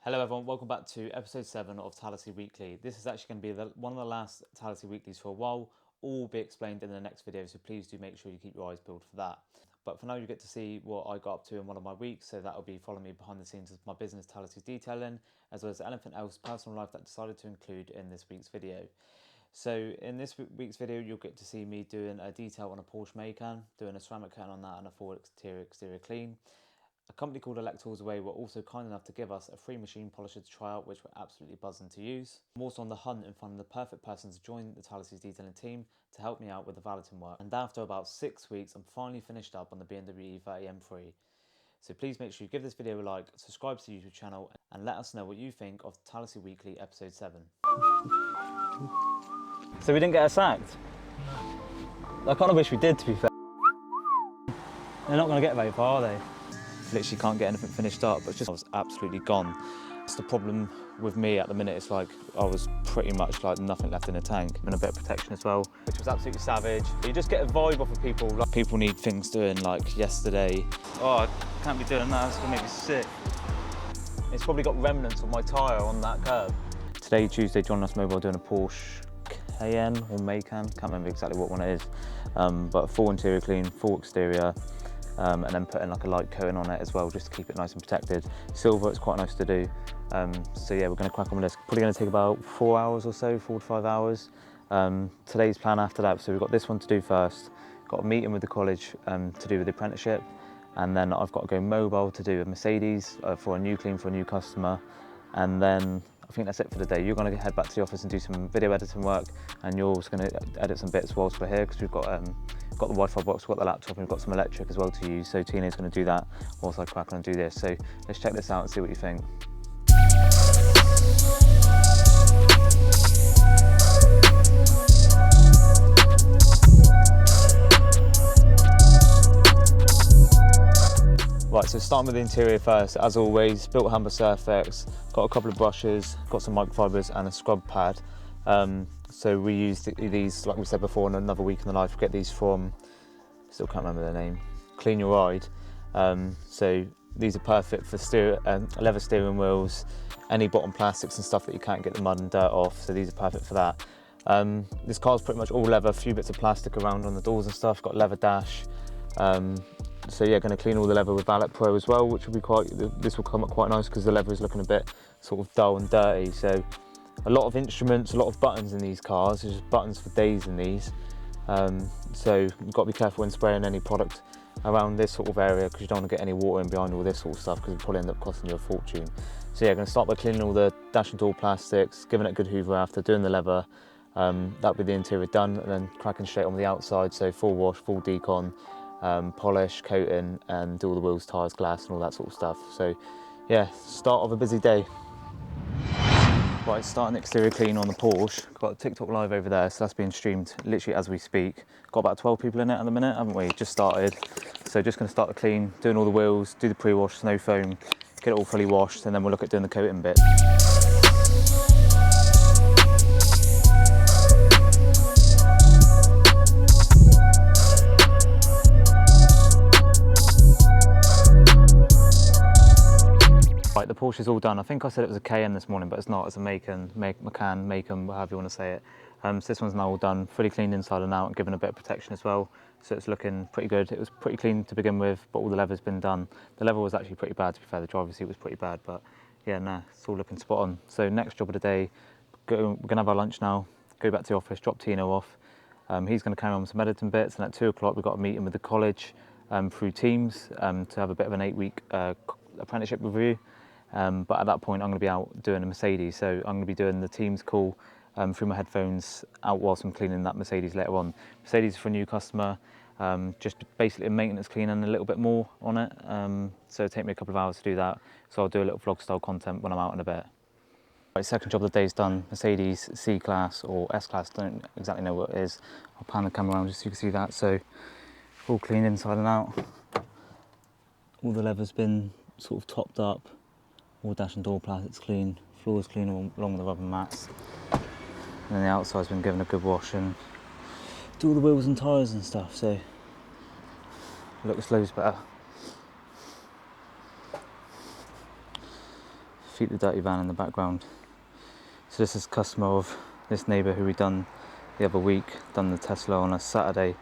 Hello everyone, welcome back to episode 7 of Talasi Weekly. This is actually going to be one of the last Talasi Weeklies for a while. All will be explained in the next video, so please do make sure you keep your eyes peeled for that. But for now you get to see what I got up to in one of my weeks, so that will be following me behind the scenes of my business Talasi Detailing, as well as anything else personal life that I decided to include in this week's video. So in this week's video you'll get to see me doing a detail on a Porsche Macan, doing a ceramic coating on that and a full exterior clean. A company called Electorals Away were also kind enough to give us a free machine polisher to try out, which we're absolutely buzzing to use. I'm also on the hunt and finding the perfect person to join the Talasi's detailing team to help me out with the valeting work. And after about 6 weeks, I'm finally finished up on the BMW E30 M3. So please make sure you give this video a like, subscribe to the YouTube channel, and let us know what you think of Talasi Weekly episode 7. So we didn't get her sacked? I kind of wish we did, to be fair. They're not going to get very far, are they? Literally can't get anything finished up, but I was absolutely gone. It's the problem with me at the minute. It's like I was pretty much like nothing left in the tank, and a bit of protection as well, which was absolutely savage. You just get a vibe off of people. Like, people need things doing like yesterday. Oh, I can't be doing that, it's gonna make me sick. It's probably got remnants of my tyre on that curb. Today, Tuesday, John Nuss Mobile doing a Porsche Cayenne or Macan, can't remember exactly what one it is, but full interior clean, full exterior. And then putting like a light coating on it as well, just to keep it nice and protected. Silver, it's quite nice to do. So yeah, we're going to crack on with this. Probably going to take about 4 hours or so, 4 to 5 hours. Today's plan after that, so we've got this one to do first. Got a meeting with the college to do with the apprenticeship, and then I've got to go mobile to do a Mercedes for a new clean for a new customer, and then I think that's it for the day. You're going to head back to the office and do some video editing work, and you're also going to edit some bits whilst we're here, because we've got the Wi-Fi box, we've got the laptop, and we've got some electric as well to use. So Tina's going to do that whilst I crack on and do this. So let's check this out and see what you think. Right, so starting with the interior first, as always, built Humber surface, got a couple of brushes, got some microfibers and a scrub pad. So we use these, like we said before, in another week in the life. We get these from, still can't remember their name, Clean Your Ride. So these are perfect for leather steering wheels, any bottom plastics and stuff that you can't get the mud and dirt off. So these are perfect for that. This car's pretty much all leather, a few bits of plastic around on the doors and stuff, got leather dash. So yeah, going to clean all the leather with Valet Pro as well, which will be this will come up quite nice because the leather is looking a bit sort of dull and dirty. So a lot of instruments, a lot of buttons in these cars. There's just buttons for days in these. So you've got to be careful when spraying any product around this sort of area, because you don't want to get any water in behind all this sort of stuff, because it'll probably end up costing you a fortune. So yeah, going to start by cleaning all the dash and door plastics, giving it a good hoover after, doing the leather. That'll be the interior done, and then cracking straight on with the outside. So full wash, full decon, polish, coating, and do all the wheels, tyres, glass and all that sort of stuff. So yeah, start of a busy day. Right, starting the exterior clean on the Porsche. Got a TikTok live over there, so that's being streamed literally as we speak. Got about 12 people in it at the minute, haven't we? Just started. So just going to start the clean, doing all the wheels, do the pre-wash, snow foam, get it all fully washed, and then we'll look at doing the coating bit. Right, the Porsche's all done. I think I said it was a Cayenne this morning, but it's not. It's a Macan, however you want to say it. So this one's now all done, fully cleaned inside and out, and given a bit of protection as well. So it's looking pretty good. It was pretty clean to begin with, but all the leather's been done. The leather was actually pretty bad, to be fair. The driver's seat was pretty bad, but yeah, nah, it's all looking spot on. So next job of the day, we're gonna have our lunch now, go back to the office, drop Tino off. He's gonna carry on some editing bits, and at 2 o'clock we've got a meeting with the college through Teams to have a bit of an 8-week apprenticeship review. But at that point I'm going to be out doing a Mercedes, so I'm going to be doing the Teams call through my headphones out whilst I'm cleaning that Mercedes later on. Mercedes for a new customer, just basically a maintenance clean and a little bit more on it, so it'll take me a couple of hours to do that, so I'll do a little vlog style content when I'm out in a bit. Right, second job of the day's done, Mercedes C-Class or S-Class, don't exactly know what it is. I'll pan the camera around just so you can see that. So all clean inside and out, all the leather's been sort of topped up, all dash and door plastics clean, floor's clean along with the rubber mats, and then the outside's been given a good wash, and do all the wheels and tyres and stuff, so looks loads better. keep the dirty van in the background. So this is a customer of this neighbour who we done the other week, done the Tesla on a Saturday.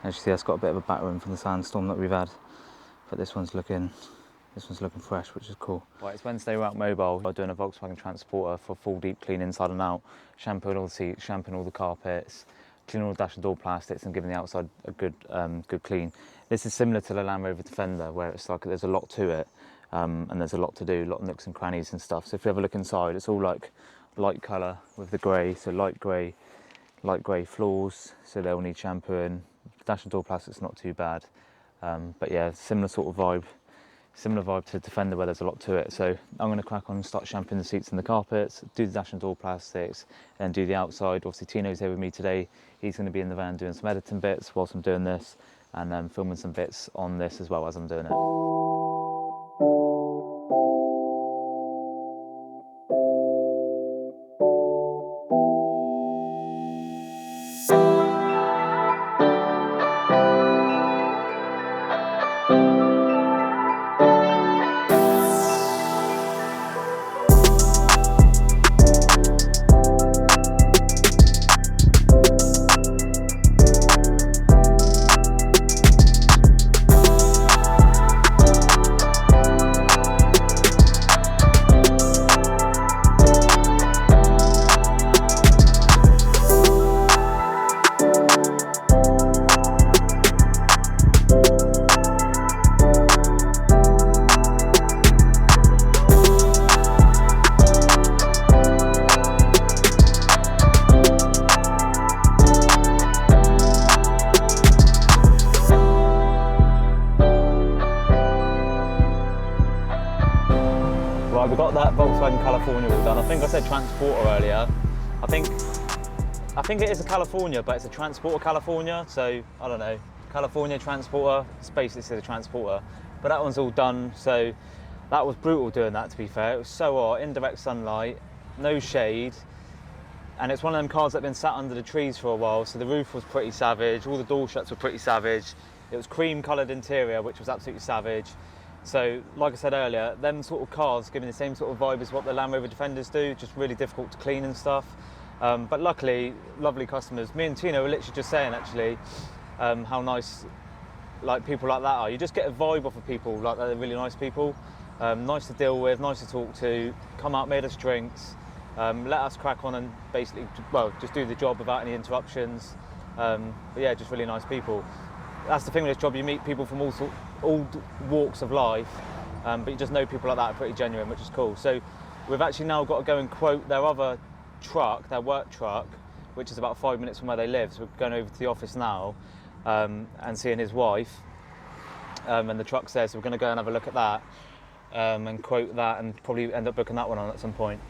As you see, that's got a bit of a battering from the sandstorm that we've had, but this one's looking fresh, which is cool. Right, it's Wednesday, we're out mobile. We're doing a Volkswagen Transporter for a full deep clean inside and out, shampooing all the seats, shampooing all the carpets, cleaning all the dash and door plastics and giving the outside a good clean. This is similar to the Land Rover Defender, where it's like there's a lot to it, and there's a lot to do, a lot of nooks and crannies and stuff. So if you have a look inside, it's all like light colour with the grey, so light grey floors, so they'll need shampooing. Dash and door plastic's not too bad, but yeah, similar sort of vibe. Similar vibe to Defender, where there's a lot to it. So I'm going to crack on and start shampooing the seats and the carpets, do the dash and door plastics, and do the outside. Obviously Tino's here with me today. He's going to be in the van doing some editing bits whilst I'm doing this, and filming some bits on this as well as I'm doing it. Right, we've got that Volkswagen California all done. I think I said Transporter earlier. I think it is a California, but it's a Transporter California, so I don't know. California Transporter, it's basically a Transporter. But that one's all done, so that was brutal doing that, to be fair. It was so hot, indirect sunlight, no shade, and it's one of them cars that have been sat under the trees for a while, so the roof was pretty savage, all the door shuts were pretty savage. It was cream coloured interior, which was absolutely savage. So, like I said earlier, them sort of cars giving the same sort of vibe as what the Land Rover Defenders do, just really difficult to clean and stuff. But luckily, lovely customers. Me and Tino were literally just saying, actually, how nice like people like that are. You just get a vibe off of people like that. They're really nice people, nice to deal with, nice to talk to. Come out, made us drinks, let us crack on and basically, well, just do the job without any interruptions. But yeah, just really nice people. That's the thing with this job, you meet people from all walks of life, but you just know people like that are pretty genuine, which is cool. So we've actually now got to go and quote their other truck, their work truck, which is about 5 minutes from where they live. So we're going over to the office now and seeing his wife, and the truck's there, so we're going to go and have a look at that and quote that, and probably end up booking that one on at some point.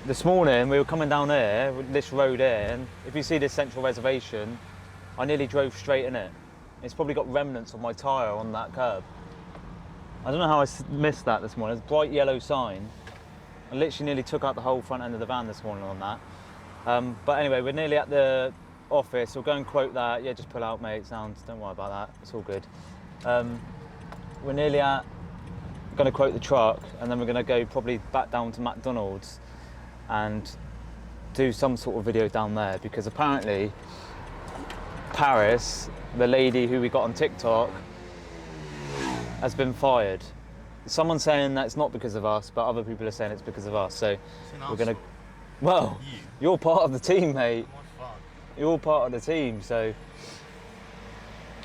This morning we were coming down here, this road here, and if you see this central reservation, I nearly drove straight in it. It's probably got remnants of my tyre on that curb. I don't know how I missed that this morning. It's a bright yellow sign. I literally nearly took out the whole front end of the van this morning on that. But anyway, we're nearly at the office. We'll go and quote that. Yeah, just pull out, mate. Sounds. Don't worry about that. It's all good. We're nearly going to quote the truck, and then we're going to go probably back down to Mcdonalds and do some sort of video down there, because apparently Paris, the lady who we got on TikTok, has been fired. Someone's saying that it's not because of us, but other people are saying it's because of us. So we're gonna. Well, you're part of the team, mate. You're all part of the team. So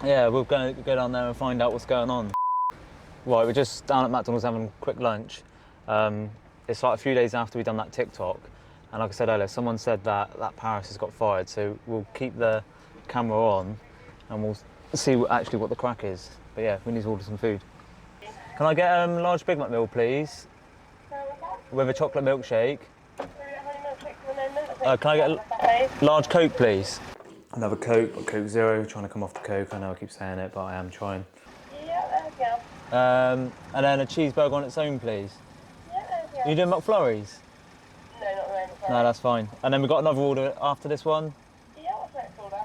yeah, we're gonna go down there and find out what's going on. Right, we're just down at McDonald's having a quick lunch. It's like a few days after we've done that TikTok, and like I said earlier, someone said that Paris has got fired. So we'll keep the camera on and we'll see actually what the crack is. But yeah, we need to order some food. Can I get a large Big Mac meal, please? With a chocolate milkshake. Can I get a large Coke, please? Another Coke, but Coke Zero. Trying to come off the Coke. I know I keep saying it, but I am trying. Yeah, there we go. And then a cheeseburger on its own, please. Yeah, there we go. Are you doing McFlurries? No, not really. No, that's fine. And then we've got another order after this one. Yeah, what's that called? Is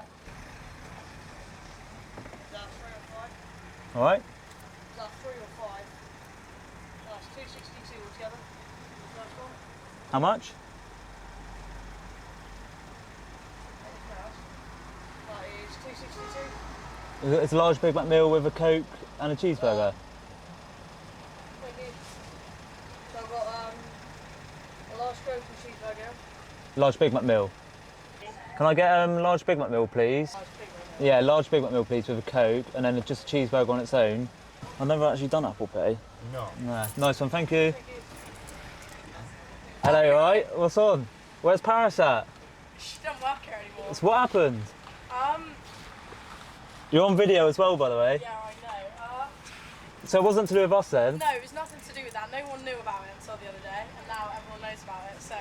that 3 or 5? All right. Is that 3 or 5? That's 262 altogether. How much? That is £2.62. It's a large Big Mac meal with a Coke and a cheeseburger. Thank you. So I've got a large Coke and cheeseburger. Large Big Mac meal. Can I get a large Big Mac meal, please? Large Big Mac. Yeah, large Big Mac meal, please, with a Coke, and then just a cheeseburger on its own. I've never actually done Apple Pay. No. Nah, nice one, thank you. Thank you. Hello, you alright? What's on? Where's Paris at? She don't work here anymore. So what happened? You're on video as well, by the way. Yeah, I know. So it wasn't to do with us then? No, it was nothing to do with that. No one knew about it until the other day, and now everyone knows about it, so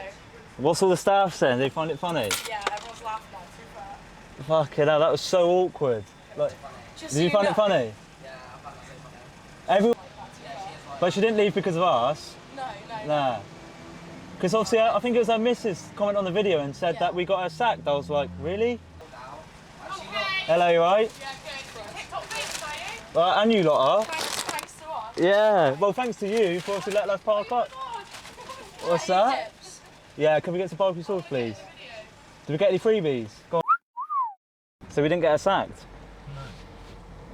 What's all the staff saying? They find it funny? yeah, everyone's laughing at it, to be fair. Fucking hell, that was so awkward. Like, Just did so you find know. it funny? Yeah, I found that so funny. Everyone, Yeah, she is like. but she didn't leave because of us. No. Nah. Because obviously, I think it was her missus comment on the video and said Yeah. that we got her sacked. I was like, really? Actually, Hello, you alright? Yeah, good. TikTok famous, are you? And you lot are? Thanks to us. Yeah, well, thanks to you for obviously letting us park up. What's that? Tips. Yeah, can we get some barbecue sauce, please? Did we get any freebies? Go on. So we didn't get her sacked?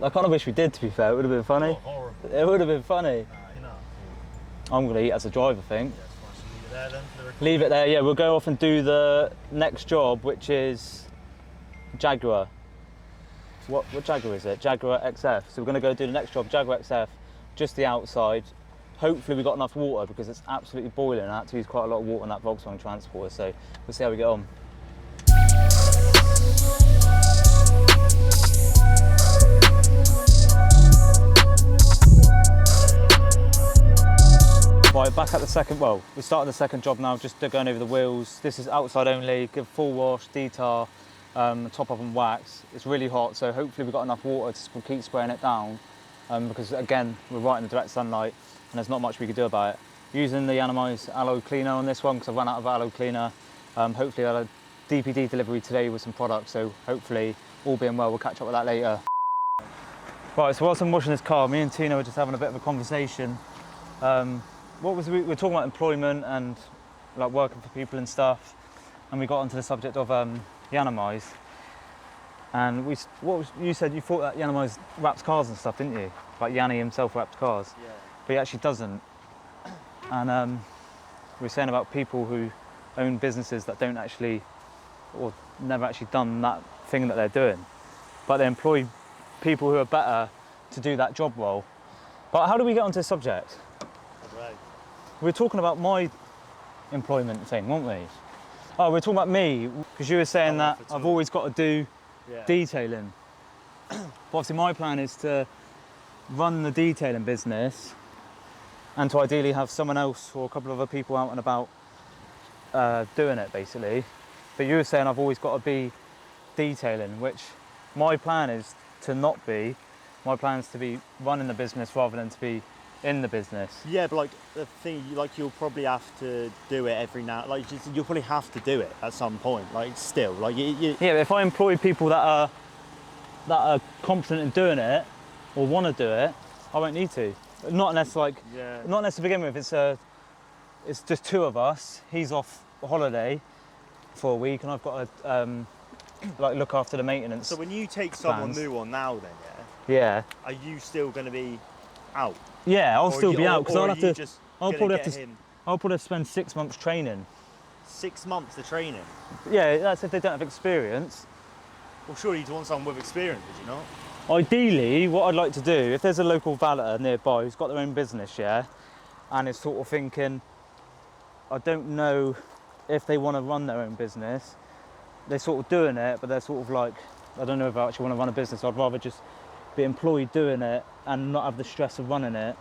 No. I kind of wish we did, to be fair. It would have been funny. Horrible. It would have been funny. You know. I'm going to eat as a driver, I think. Yes, fine. So leave it there then for the Leave it there, yeah. We'll go off and do the next job, which is Jaguar. What Jaguar is it? Jaguar XF. So we're going to go do the next job, Jaguar XF, just the outside. Hopefully we've got enough water because it's absolutely boiling. I had to use quite a lot of water on that Volkswagen Transporter, so we'll see how we get on. Right, back at the second, well, we started the second job now, just going over the wheels. This is outside only, give full wash, detar, top up and wax. It's really hot, so hopefully we've got enough water to keep spraying it down because again, we're right in the direct sunlight and there's not much we could do about it. Using the Animized alloy cleaner on this one because I've run out of alloy cleaner. Hopefully I had a DPD delivery today with some products, so hopefully all being well, we'll catch up with that later. Right, so whilst I'm washing this car, me and Tina were just having a bit of a conversation. We were talking about employment and like working for people and stuff, and we got onto the subject of Yanamais. And you said you thought that Yanamais wraps cars and stuff, didn't you? Like Yanni himself wraps cars, Yeah. but he actually doesn't. And we were saying about people who own businesses that don't actually, or never actually done that thing that they're doing, but they employ people who are better to do that job role. But how do we get onto the subject? Right. We were talking about my employment thing, weren't we? Oh, we were talking about me, because you were saying that I've always got to do Yeah. detailing. But obviously my plan is to run the detailing business and to ideally have someone else or a couple of other people out and about doing it, basically. But you were saying I've always got to be detailing, which my plan is to not be. My plan is to be running the business rather than to be in the business. Yeah, but like the thing, like you'll probably have to do it every now. Like you'll probably have to do it at some point. Like still, like you. Yeah, but if I employ people that are competent in doing it or want to do it, I won't need to. Not unless Yeah. not unless to begin with. It's just two of us. He's off holiday for a week, and I've got to look after the maintenance. So when you take someone plans. new on now, then Yeah. are you still going to be out? Yeah, I'll Or still you- be or- out because or I'll are have you to. just I'll gonna probably get have to. him I'll probably have to spend 6 months training. 6 months to training. Yeah, that's if they don't have experience. Well, surely you'd want someone with experience, would you not? Ideally, what I'd like to do, if there's a local valeter nearby who's got their own business, yeah, and is sort of thinking, I don't know if they want to run their own business, they're sort of doing it, but they're sort of like, I don't know if I actually want to run a business. I'd rather just be employed doing it and not have the stress of running it.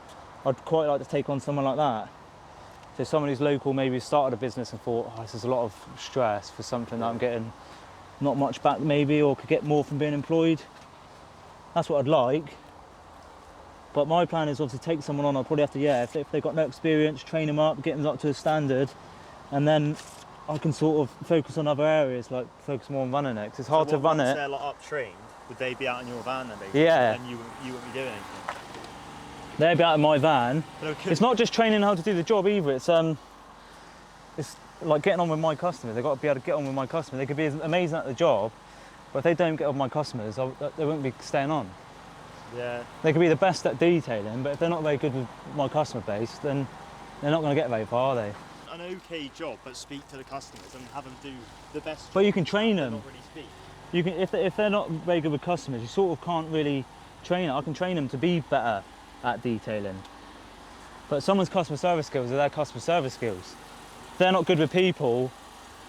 I'd quite like to take on someone like that. So someone who's local, maybe started a business and thought, oh, this is a lot of stress for something that I'm getting not much back maybe, or could get more from being employed. That's what I'd like. But my plan is obviously take someone on. I'll probably have to, yeah, if they've got no experience, train them up, get them up to a standard, and then I can sort of focus on other areas, like focus more on running it, 'cause it's hard to run Once it. they're like up trained, would they be out in your van then, basically? Yeah. And you wouldn't be doing anything. They'll be out of my van. But It's not just training how to do the job either. It's it's like getting on with my customers. They've got to be able to get on with my customers. They could be amazing at the job, but if they don't get on with my customers, they won't be staying on. Yeah. They could be the best at detailing, but if they're not very good with my customer base, then they're not going to get very far, are they? An okay job, but speak to the customers and have them do the best job. But you can train them. Not really speak. You can, if they're not very good with customers, you sort of can't really train them. I can train them to be better at detailing. But someone's customer service skills are their customer service skills. If they're not good with people,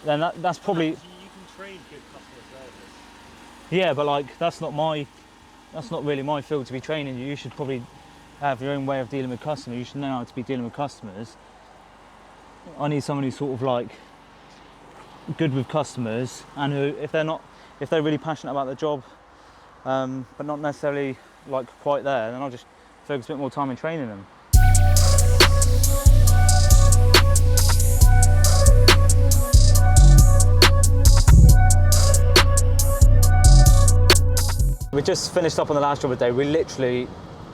then that's probably... You can train good customer service. Yeah, but like, that's not really my field to be training you. You should probably have your own way of dealing with customers. You should know how to be dealing with customers. I need someone who's sort of like good with customers, and who, if they're really passionate about their job, but not necessarily like quite there, then I'll just focus a bit more time in training them. We just finished up on the last job of the day. We literally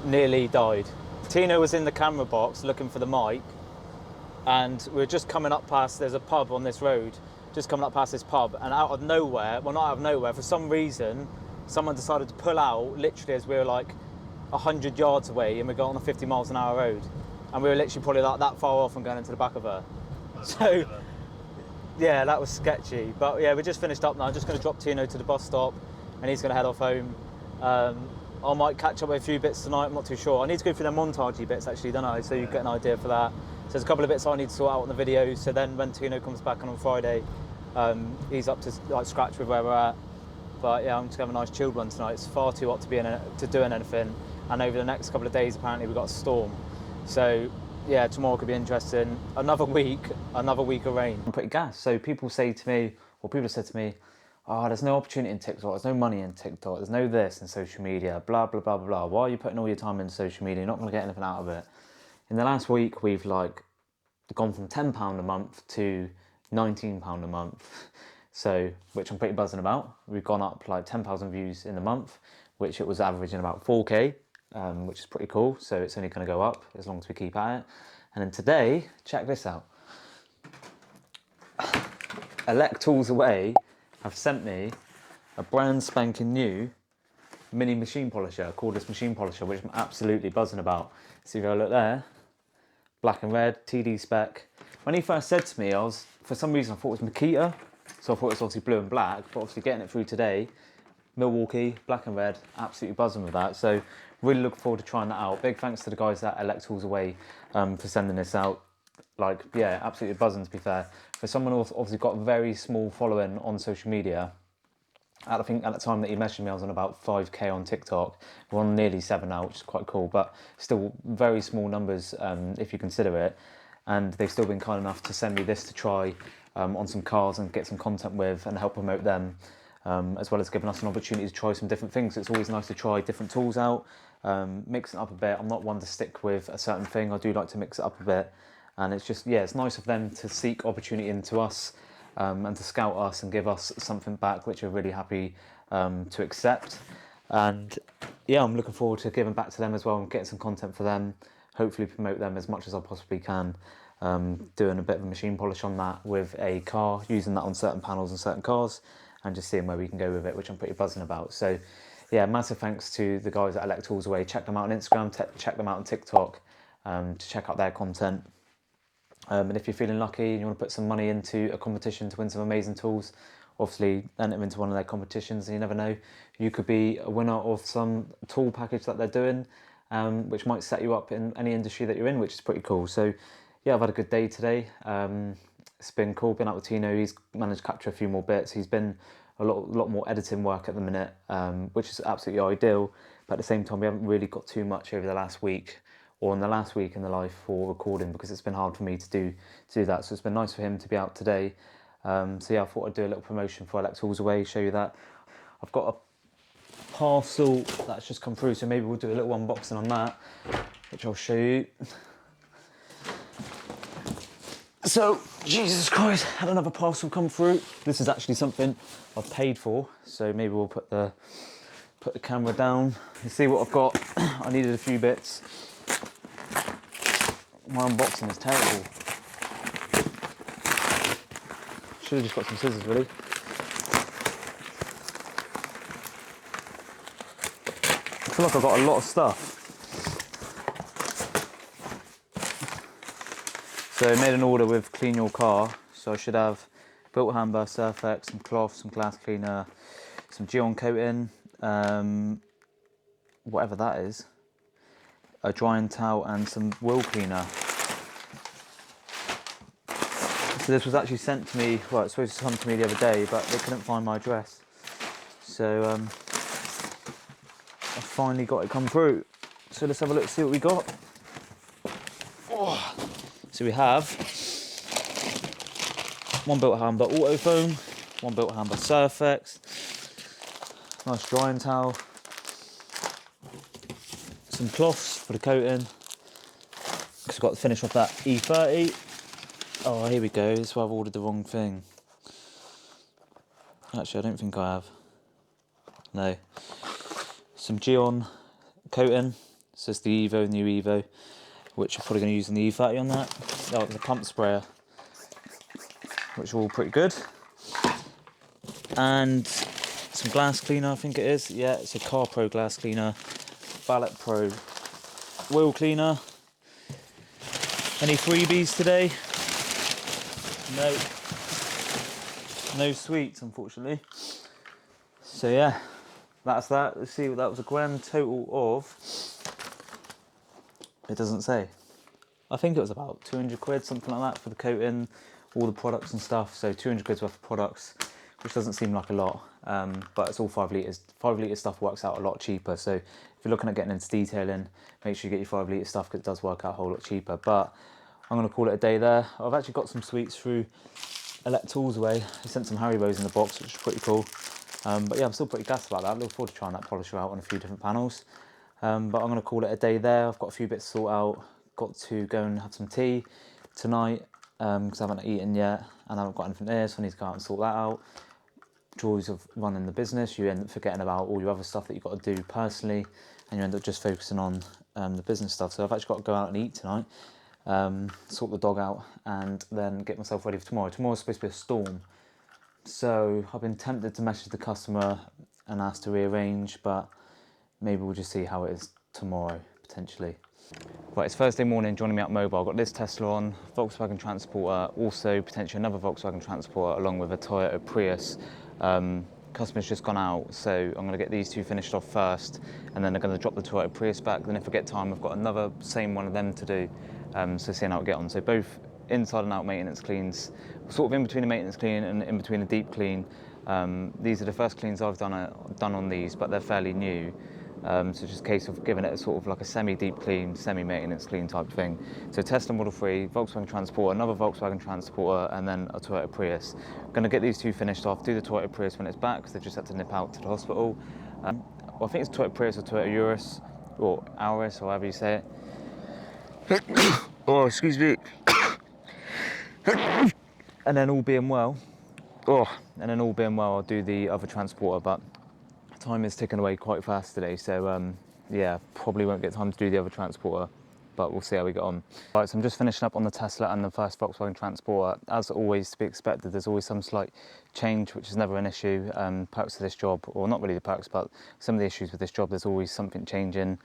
nearly died. Tino was in the camera box looking for the mic, and we were just coming up past, there's a pub on this road, just coming up past this pub, and out of nowhere, well, not out of nowhere, for some reason, someone decided to pull out literally as we were like 100 yards away, and we got on a 50 miles an hour road, and we were literally probably like that far off and going into the back of her. So yeah, that was sketchy. But yeah, we just finished up now. I'm just going to drop Tino to the bus stop, and he's going to head off home. I might catch up with a few bits tonight, I'm not too sure. I need to go through the montagey bits actually, don't I? So you get an idea for that. So there's a couple of bits I need to sort out on the video, so then when Tino comes back on Friday, he's up to like scratch with where we're at. But yeah, I'm just going to have a nice chilled one tonight. It's far too hot to be doing anything, and over the next couple of days apparently we've got a storm. So yeah, tomorrow could be interesting. Another week of rain. I'm pretty gassed. So people say to me, or people have said to me, oh, there's no opportunity in TikTok, there's no money in TikTok, there's no this in social media, blah, blah, blah, blah, blah. Why are you putting all your time into social media? You're not going to get anything out of it. In the last week, we've like gone from £10 a month to £19 a month. So, which I'm pretty buzzing about. We've gone up like 10,000 views in the month, which it was averaging about 4K, which is pretty cool. So it's only going to go up as long as we keep at it. And then today, check this out. Elect Tools Away have sent me a brand spanking new mini machine polisher, cordless machine polisher, which I'm absolutely buzzing about. See if you look there, black and red, TD spec. When he first said to me, for some reason I thought it was Makita, so I thought it was obviously blue and black, but obviously getting it through today, Milwaukee, black and red, absolutely buzzing with that. So really looking forward to trying that out. Big thanks to the guys at Elect Tools Away for sending this out. Like, yeah, absolutely buzzing to be fair. For someone who's obviously got a very small following on social media, I think at the time that he messaged me, I was on about 5K on TikTok. We're on nearly 7 now, which is quite cool, but still very small numbers if you consider it. And they've still been kind enough to send me this to try on some cars and get some content with and help promote them, as well as giving us an opportunity to try some different things. It's always nice to try different tools out, mix it up a bit. I'm not one to stick with a certain thing. I do like to mix it up a bit. And it's just, yeah, it's nice of them to seek opportunity into us and to scout us and give us something back, which we're really happy to accept. And yeah, I'm looking forward to giving back to them as well and getting some content for them, hopefully promote them as much as I possibly can, doing a bit of a machine polish on that with a car, using that on certain panels and certain cars, and just seeing where we can go with it, which I'm pretty buzzing about. So yeah, massive thanks to the guys at Elect Tools Away. Check them out on Instagram, check them out on TikTok to check out their content. And if you're feeling lucky and you want to put some money into a competition to win some amazing tools, obviously enter into one of their competitions, and you never know, you could be a winner of some tool package that they're doing, which might set you up in any industry that you're in, which is pretty cool. So yeah, I've had a good day today. It's been cool, been out with Tino. He's managed to capture a few more bits. He's been a lot more editing work at the minute, which is absolutely ideal. But at the same time, we haven't really got too much over the last week, or in the last week in the life for recording, because it's been hard for me to do that. So it's been nice for him to be out today. So yeah, I thought I'd do a little promotion for Elect Tools Away, show you that. I've got a parcel that's just come through, so maybe we'll do a little unboxing on that, which I'll show you. So, Jesus Christ, had another parcel come through. This is actually something I've paid for, so maybe we'll put the camera down. You see what I've got. I needed a few bits. My unboxing is terrible. Should have just got some scissors really. I feel like I've got a lot of stuff. So I made an order with Clean Your Car. So I should have built hamber, Surfex, some cloth, some glass cleaner, some Geon coating, whatever that is, a drying towel and some wheel cleaner. So this was actually sent to me, well, it's supposed to come to me the other day, but they couldn't find my address. So I finally got it come through. So let's have a look, see what we got. Oh. So we have one built hamber auto foam, one built hamber Surfex, nice drying towel, some cloths for the coating, because I've got to finish off that E30. Oh, here we go, this is why I've ordered the wrong thing. Actually, I don't think I have. No. Some Geon coating, so it's the Evo, new Evo, which I'm probably going to use on the E30 on that. Oh, it's a pump sprayer, which are all pretty good. And some glass cleaner, I think it is. Yeah, it's a Car Pro glass cleaner, Valet Pro wheel cleaner. Any freebies today? No sweets, unfortunately. So yeah, that's that. Let's see what that was, a grand total of. It doesn't say. I think it was about 200 quid, something like that, for the coating, all the products and stuff. So 200 quid's worth of products, which doesn't seem like a lot, but it's all 5 litres. 5 litre stuff works out a lot cheaper. So if you're looking at getting into detailing, make sure you get your 5 litre stuff, because it does work out a whole lot cheaper. But I'm going to call it a day there. I've actually got some sweets through Elect Tools away. They sent some Haribos in the box, which is pretty cool. But yeah, I'm still pretty gassed about that. I look forward to trying that polisher out on a few different panels. But I'm going to call it a day there. I've got a few bits to sort out. Got to go and have some tea tonight, because I haven't eaten yet and I haven't got anything there, so I need to go out and sort that out. Joys of running the business, you end up forgetting about all your other stuff that you've got to do personally, and you end up just focusing on the business stuff. So I've actually got to go out and eat tonight, sort the dog out, and then get myself ready for tomorrow. Tomorrow's supposed to be a storm, so I've been tempted to message the customer and ask to rearrange, but maybe we'll just see how it is tomorrow, potentially. Right, it's Thursday morning, joining me up mobile. I've got this Tesla on, Volkswagen Transporter, also potentially another Volkswagen Transporter, along with a Toyota Prius. Customer's just gone out, so I'm going to get these two finished off first, and then they're going to drop the Toyota Prius back. Then if I get time, I've got another same one of them to do, so seeing how I get on. So both inside and out maintenance cleans, sort of in between a maintenance clean and in between a deep clean. These are the first cleans I've done on these, but they're fairly new. So it's just a case of giving it a sort of like a semi-deep clean, semi-maintenance clean type thing. So Tesla Model 3, Volkswagen Transporter, another Volkswagen Transporter, and then a Toyota Prius. I'm going to get these two finished off, do the Toyota Prius when it's back, because they've just had to nip out to the hospital. Well, I think it's Toyota Prius or Toyota Urus, or Auris, or however you say it. Oh, excuse me. And then all being well, I'll do the other Transporter, but time is ticking away quite fast today, so yeah, probably won't get time to do the other Transporter, but we'll see how we get on. Right, so I'm just finishing up on the Tesla and the first Volkswagen Transporter. As always, to be expected, there's always some slight change, which is never an issue. Perks of this job, or not really the perks, but some of the issues with this job, there's always something changing,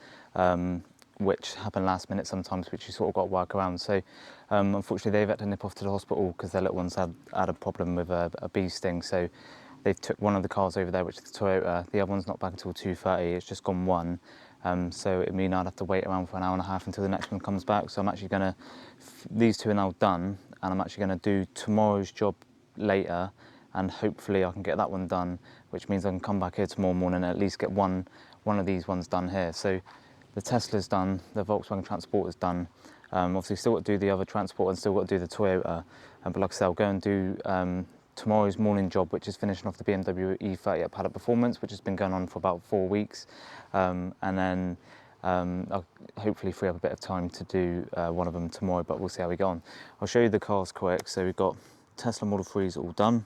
which happen last minute sometimes, which you sort of got to work around. So unfortunately, they've had to nip off to the hospital because their little ones had a problem with a bee sting. So they've took one of the cars over there, which is the Toyota. The other one's not back until 2:30. It's just gone one. So it means I'd have to wait around for an hour and a half until the next one comes back. So I'm actually going to, these two are now done, and I'm actually going to do tomorrow's job later, and hopefully I can get that one done, which means I can come back here tomorrow morning and at least get one of these ones done here. So the Tesla's done, the Volkswagen Transporter's done. Obviously still got to do the other Transporter and still got to do the Toyota. But like I said, I'll go and do tomorrow's morning job, which is finishing off the BMW E30 at Paddock Performance, which has been going on for about 4 weeks. And then I'll hopefully free up a bit of time to do one of them tomorrow, but we'll see how we go on. I'll show you the cars quick. So we've got Tesla Model 3s all done,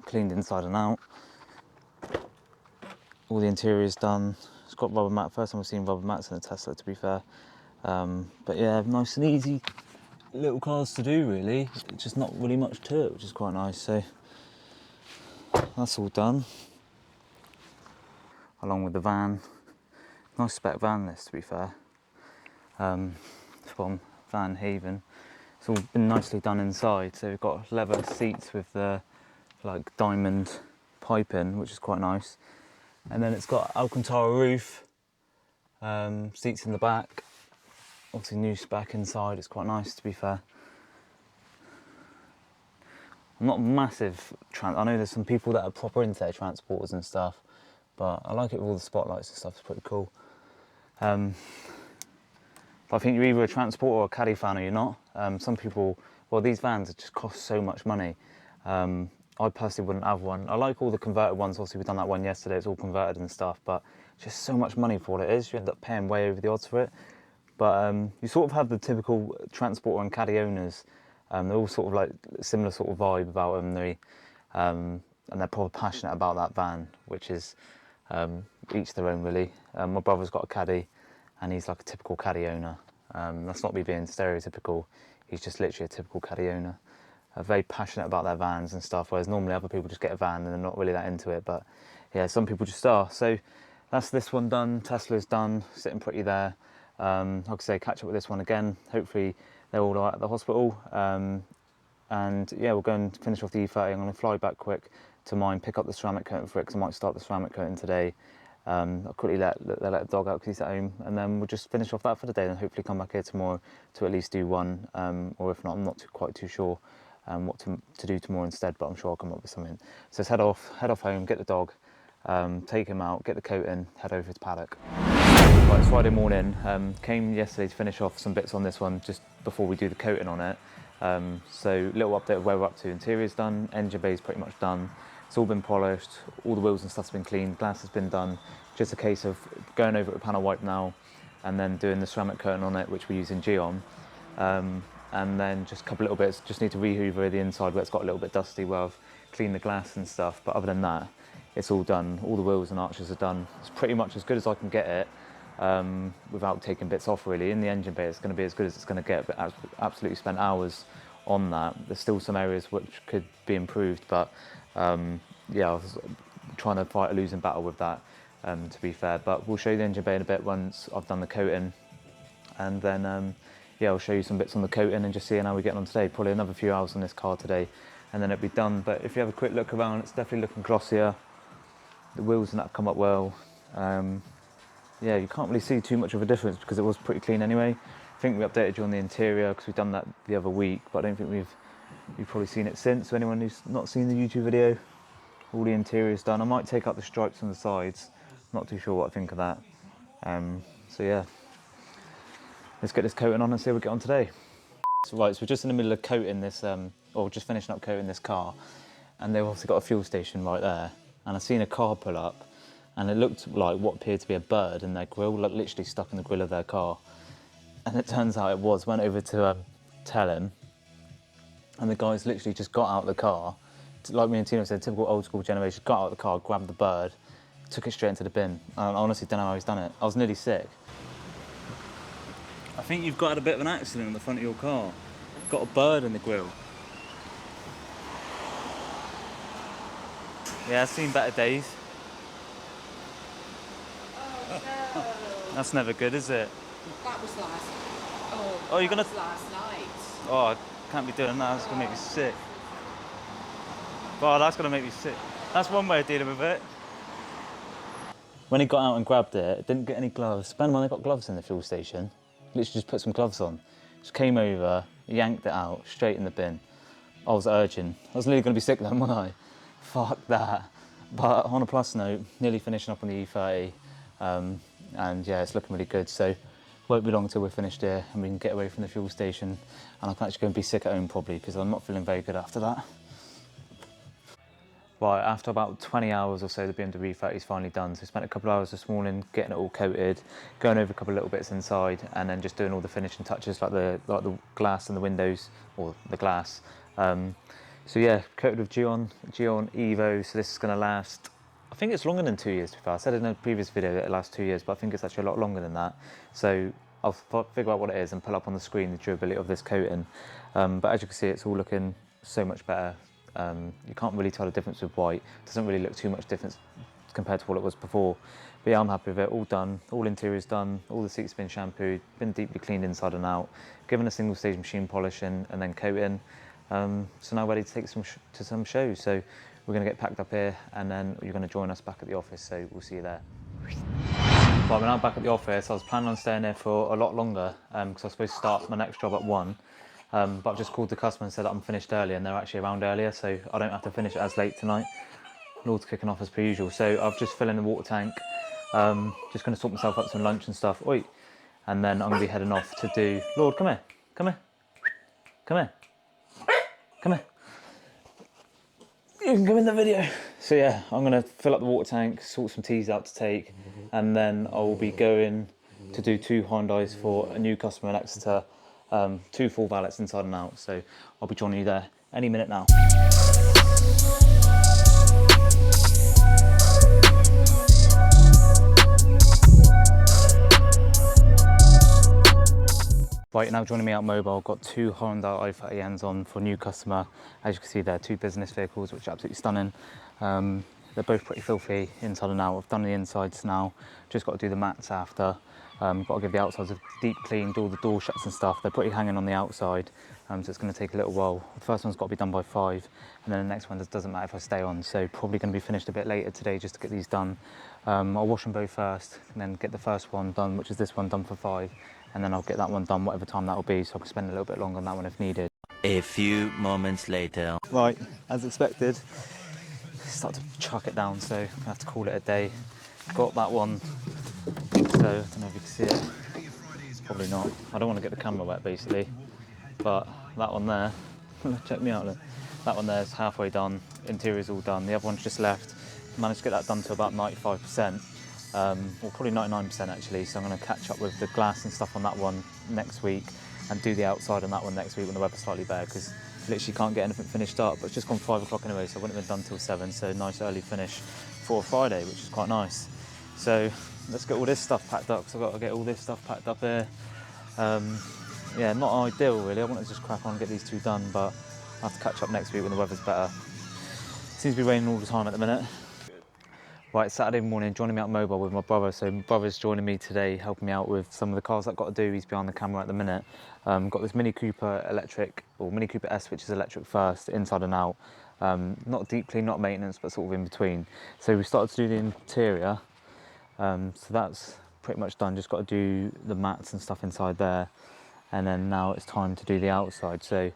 cleaned inside and out. All the interior is done. It's got rubber mat. First time I've seen rubber mats in a Tesla, to be fair. But yeah, nice and easy. little cars to do really. It's just not really much to it, which is quite nice. So that's all done. Along with the van. Nice spec van this, to be fair. From Van Haven. It's all been nicely done inside. So we've got leather seats with the like diamond piping, which is quite nice. And then it's got Alcantara roof, seats in the back. Obviously new spec inside. It's quite nice, to be fair. I'm not massive. I know there's some people that are proper into their transporters and stuff, but I like it with all the spotlights and stuff. It's pretty cool. But I think you're either a transporter or a caddy fan or you're not. Some people, well, these vans just cost so much money. I personally wouldn't have one. I like all the converted ones. Obviously, we've done that one yesterday. It's all converted and stuff, but just so much money for what it is. You end up paying way over the odds for it. But you sort of have the typical transporter and caddy owners. They're all sort of like similar sort of vibe about them. And they're probably passionate about that van, which is each their own really. My brother's got a caddy, and he's like a typical caddy owner. That's not me being stereotypical. He's just literally a typical caddy owner. Very passionate about their vans and stuff, whereas normally other people just get a van and they're not really that into it. But yeah, some people just are. So that's this one done. Tesla's done, sitting pretty there. Like I say, catch up with this one again. Hopefully they're all right at the hospital. And yeah, we'll go and finish off the E30. I'm going to fly back quick to mine, pick up the ceramic coating for it, because I might start the ceramic coating today. I'll quickly let the dog out because he's at home, and then we'll just finish off that for the day and hopefully come back here tomorrow to at least do one, or if not, I'm not quite too sure what to do tomorrow instead, but I'm sure I'll come up with something. So let's head off home, get the dog, take him out, get the coating, head over to paddock. Right, it's Friday morning. Came yesterday to finish off some bits on this one just before we do the coating on it. So little update of where we're up to. Interior's done, engine bay's pretty much done. It's all been polished, all the wheels and stuff's been cleaned, glass has been done. Just a case of going over it with panel wipe now and then doing the ceramic coating on it, which we're using Geon. And then just a couple little bits, just need to re-hoover the inside where it's got a little bit dusty, where I've cleaned the glass and stuff. But other than that, it's all done. All the wheels and arches are done. It's pretty much as good as I can get it without taking bits off really. In the engine bay, it's going to be as good as it's going to get, but I've absolutely spent hours on that. There's still some areas which could be improved, but yeah, I was trying to fight a losing battle with that, to be fair. But we'll show you the engine bay in a bit once I've done the coating, and then yeah, I'll show you some bits on the coating and just seeing how we're getting on today. Probably another few hours on this car today, and then it'll be done. But if you have a quick look around, it's definitely looking glossier. The wheels and that have come up well. Yeah, you can't really see too much of a difference because it was pretty clean anyway. I think we updated you on the interior because we've done that the other week, but I don't think you've probably seen it since. So anyone who's not seen the YouTube video, all the interior's done. I might take out the stripes on the sides. Not too sure what I think of that. So yeah, let's get this coating on and see how we get on today. So, right, so we're just in the middle of coating this, or just finishing up coating this car, and they've also got a fuel station right there. And I've seen a car pull up, and it looked like what appeared to be a bird in their grill, like literally stuck in the grill of their car. And it turns out it was. Went over to tell him, and the guys literally just got out of the car, like me and Tino said, typical old school generation, got out of the car, grabbed the bird, took it straight into the bin. I honestly don't know how he's done it. I was nearly sick. I think you've got a bit of an accident in the front of your car. Got a bird in the grill. Yeah, I've seen better days. Oh no. That's never good, is it? That was last. Oh, you're gonna. That was last night. Oh, I can't be doing that. That's gonna make me sick. Oh, that's gonna make me sick. That's one way of dealing with it. When he got out and grabbed it, didn't get any gloves. Ben, when they got gloves in the fuel station, literally just put some gloves on. Just came over, yanked it out, straight in the bin. I was urging. I was nearly gonna be sick then, wasn't I? Fuck that. But on a plus note, nearly finishing up on the E30. And yeah, it's looking really good. So won't be long until we're finished here and we can get away from the fuel station, and I can actually go and be sick at home probably because I'm not feeling very good after that. Right, after about 20 hours or so, the BMW E30 is finally done. So I spent a couple of hours this morning getting it all coated, going over a couple of little bits inside, and then just doing all the finishing touches like the glass and the windows, or the glass. So yeah, coated with Geon Evo. So this is going to last, I think it's longer than 2 years to be fair. I said in a previous video that it lasts 2 years, but I think it's actually a lot longer than that. So I'll figure out what it is and pull up on the screen the durability of this coating. But as you can see, it's all looking so much better. You can't really tell the difference with white. It doesn't really look too much difference compared to what it was before. But yeah, I'm happy with it. All done, all interior's done, all the seats been shampooed, been deeply cleaned inside and out, given a single stage machine polishing and then coating. So now ready to take to some shows. So we're going to get packed up here and then you're going to join us back at the office. So we'll see you there. Right, we're now back at the office. I was planning on staying there for a lot longer because I was supposed to start my next job at 1. But I've just called the customer and said that I'm finished early and they're actually around earlier, so I don't have to finish as late tonight. Lord's kicking off as per usual. So I've just filled in the water tank. Just going to sort myself up some lunch and stuff. Oi. And then I'm going to be heading off to do... Lord, come here. Come here. Come here. Come here. You can come in the video. So yeah, I'm going to fill up the water tank, sort some teas out to take, and then I'll be going to do 2 Hyundais for a new customer in Exeter. 2 full valets inside and out. So I'll be joining you there any minute now. Right, now joining me out mobile, I've got 2 Honda i30Ns on for a new customer. As you can see, they're 2 business vehicles, which are absolutely stunning. They're both pretty filthy inside and out. I've done the insides now, just got to do the mats after. Got to give the outsides a deep clean, do all the door shuts and stuff. They're pretty hanging on the outside, so it's going to take a little while. The first one's got to be done by 5, and then the next one doesn't matter if I stay on, so probably going to be finished a bit later today just to get these done. I'll wash them both first, and then get the first one done, which is this one, done for 5. And then I'll get that one done whatever time that will be, so I can spend a little bit longer on that one if needed. A few moments later. Right, as expected, start to chuck it down, so I have to call it a day. Got that one, so I don't know if you can see it. Probably not. I don't want to get the camera wet basically, but that one there, check me out, look. That one there is halfway done, interior's all done. The other one's just left. Managed to get that done to about 95%. Well, probably 99% actually, so I'm going to catch up with the glass and stuff on that one next week and do the outside on that one next week when the weather's slightly better, because literally can't get anything finished up. But it's just gone 5 o'clock anyway, so I wouldn't have been done till 7, so nice early finish for a Friday, which is quite nice. So let's get all this stuff packed up, because I've got to get all this stuff packed up here. Yeah, not ideal really. I want to just crack on and get these 2 done, but I'll have to catch up next week when the weather's better. Seems to be raining all the time at the minute. Right, Saturday morning, joining me out mobile with my brother. So my brother's joining me today, helping me out with some of the cars I've got to do. He's behind the camera at the minute. Got this Mini Cooper electric, or Mini Cooper S, which is electric first, inside and out. Not deep clean, not maintenance, but sort of in between. So we started to do the interior. So that's pretty much done. Just got to do the mats and stuff inside there. And then now it's time to do the outside. So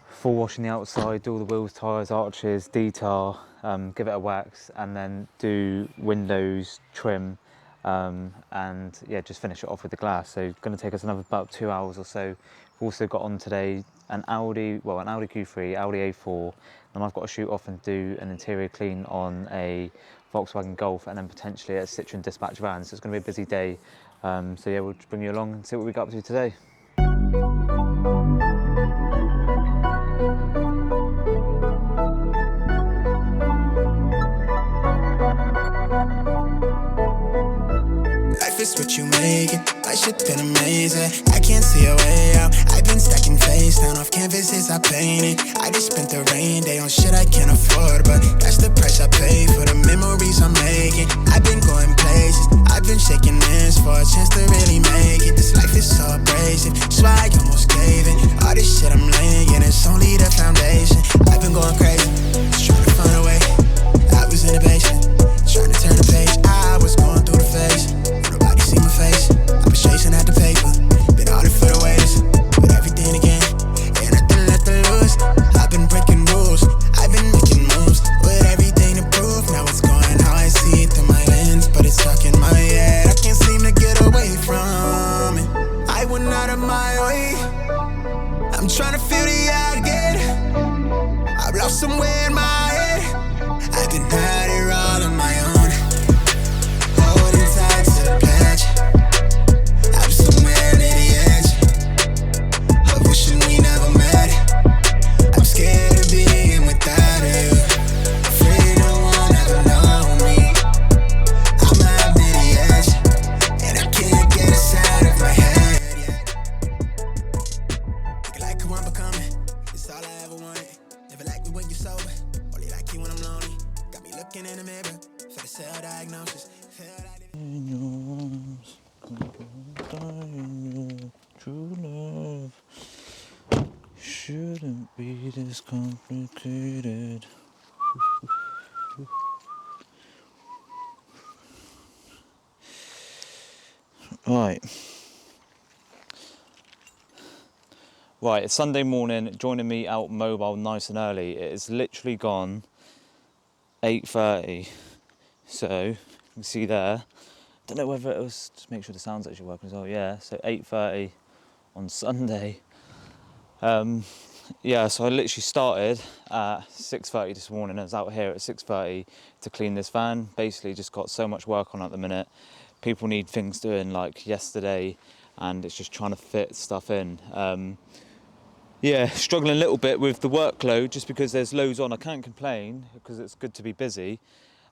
full washing the outside, do all the wheels, tyres, arches, detail, give it a wax, and then do windows, trim, and yeah, just finish it off with the glass. So it's going to take us another about 2 hours or so. We've also got on today an Audi Q3, Audi A4, and I've got to shoot off and do an interior clean on a Volkswagen Golf, and then potentially a Citroen dispatch van. So it's going to be a busy day. So yeah, we'll just bring you along and see what we got up to today. Life is what you make it. My shit been amazing. I can't see a way out. I've been stacking face down off canvases I painted. I just spent the rain day on shit I can't afford, but that's the price I pay for the memories I'm making. I've been going places. I've been shaking hands for a chance to really make it. This life is so abrasive, so I almost gave it. All this shit I'm laying, it's only the foundation. I've been going crazy, just trying to find a way. I was in the basement, trying to turn the page. I was going through the phase. Nobody see my face. I was chasing at the paper. Been all it for the waiters. With everything again, ain't nothing left to lose. I've been breaking rules. I've been making moves. With everything to prove. Now it's going how I see it through my lens, but it's stuck in my head. I can't seem to get away from it. I went out of my way. I'm trying to feel the again. I've lost somewhere in my head. I've been at it all on my own. Holding tight to the patch. I'm somewhere near the edge of wishing we never met. I'm scared of being without you. Afraid no one ever know me. I'm at the edge, and I can't get us out of my morning. Never like me when you're sober, only like you when I'm lonely. Got me looking in the mirror for the self-diagnosis. Feel like In your arms, die in your true love. Shouldn't be this complicated. Right. Right, it's Sunday morning, joining me out mobile nice and early. It is literally gone 8:30. So, you can see there. Don't know whether it was, just make sure the sound's actually working as well. Yeah, so 8:30 on Sunday. Yeah, so I literally started at 6:30 this morning. I was out here at 6:30 to clean this van. Basically just got so much work on at the minute. People need things doing like yesterday, and it's just trying to fit stuff in. Yeah, struggling a little bit with the workload just because there's loads on. I can't complain because it's good to be busy.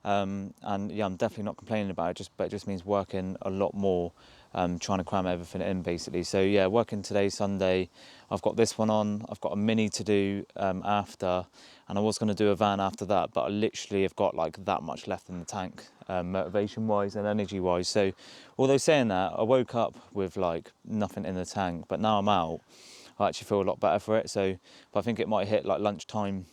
And yeah, I'm definitely not complaining about it, but it just means working a lot more, trying to cram everything in basically. So yeah, working today, Sunday. I've got this one on, I've got a Mini to do after, and I was going to do a van after that, but I literally have got like that much left in the tank, motivation wise and energy wise. So although saying that, I woke up with like nothing in the tank, but now I'm out, I actually feel a lot better for it. So, but I think it might hit like lunchtime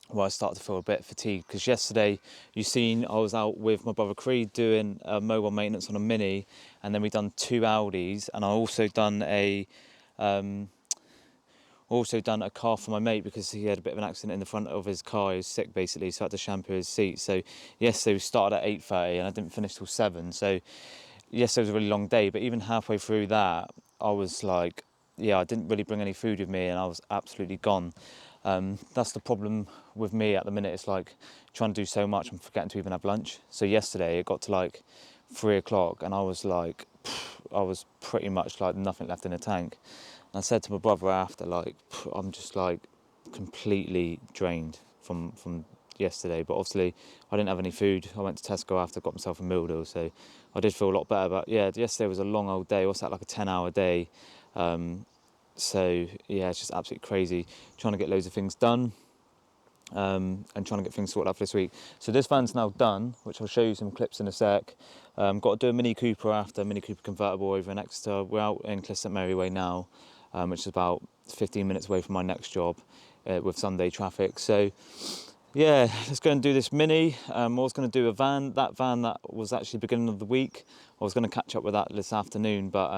where I start to feel a bit fatigued, because yesterday you seen I was out with my brother Creed doing mobile maintenance on a Mini, and then we done 2 Audis, and I also done a car for my mate because he had a bit of an accident in the front of his car. He was sick basically, so I had to shampoo his seat. So yesterday we started at 8:30 and I didn't finish till 7. So yesterday was a really long day, but even halfway through that I was like, yeah, I didn't really bring any food with me and I was absolutely gone. That's the problem with me at the minute. It's like trying to do so much, I'm forgetting to even have lunch. So yesterday it got to like 3 o'clock and I was like, I was pretty much like nothing left in the tank. And I said to my brother after, like, I'm just like completely drained from yesterday. But obviously I didn't have any food. I went to Tesco after, got myself a meal deal, so I did feel a lot better. But yeah, yesterday was a long old day. What's that, like a 10-hour day? So yeah, it's just absolutely crazy trying to get loads of things done, and trying to get things sorted out for this week. So this van's now done, which I'll show you some clips in a sec. Got to do a Mini Cooper after, Mini Cooper convertible over in Exeter. We're out in Cliss St Mary Way now, which is about 15 minutes away from my next job with Sunday traffic. So yeah, let's go and do this Mini. I was going to do a van. That van that was actually beginning of the week, I was going to catch up with that this afternoon, but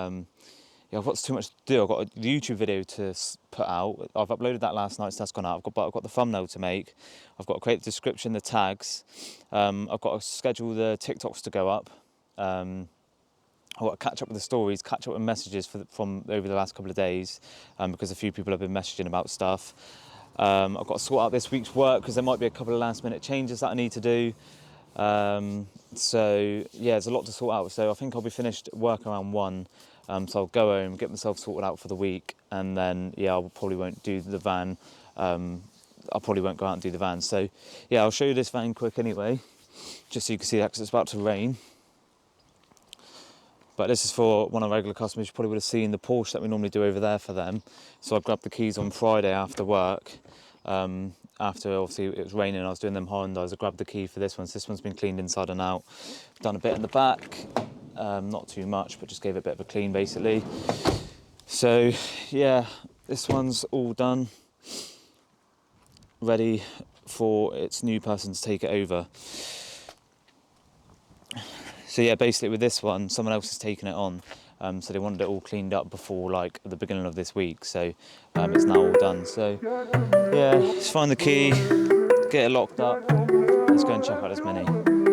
yeah, I've got too much to do. I've got a YouTube video to put out. I've uploaded that last night, so that's gone out. I've got the thumbnail to make. I've got to create the description, the tags. I've got to schedule the TikToks to go up. I've got to catch up with the stories, catch up with messages from over the last couple of days, because a few people have been messaging about stuff. I've got to sort out this week's work because there might be a couple of last minute changes that I need to do. So yeah, there's a lot to sort out. So I think I'll be finished work around 1. So I'll go home, get myself sorted out for the week, and then yeah, I probably won't do the van. I probably won't go out and do the van. So yeah, I'll show you this van quick anyway, just so you can see that, because it's about to rain. But this is for one of our regular customers. You probably would have seen the Porsche that we normally do over there for them. So I grabbed the keys on Friday after work. After obviously it was raining, I was doing them Hondas. I grabbed the key for this one. So this one's been cleaned inside and out. Done a bit in the back. Not too much, but just gave it a bit of a clean basically. So yeah, this one's all done, ready for its new person to take it over. So yeah, basically with this one, someone else has taken it on, so they wanted it all cleaned up before like the beginning of this week. So it's now all done. So yeah, let's find the key, get it locked up. Let's go and check out this Mini.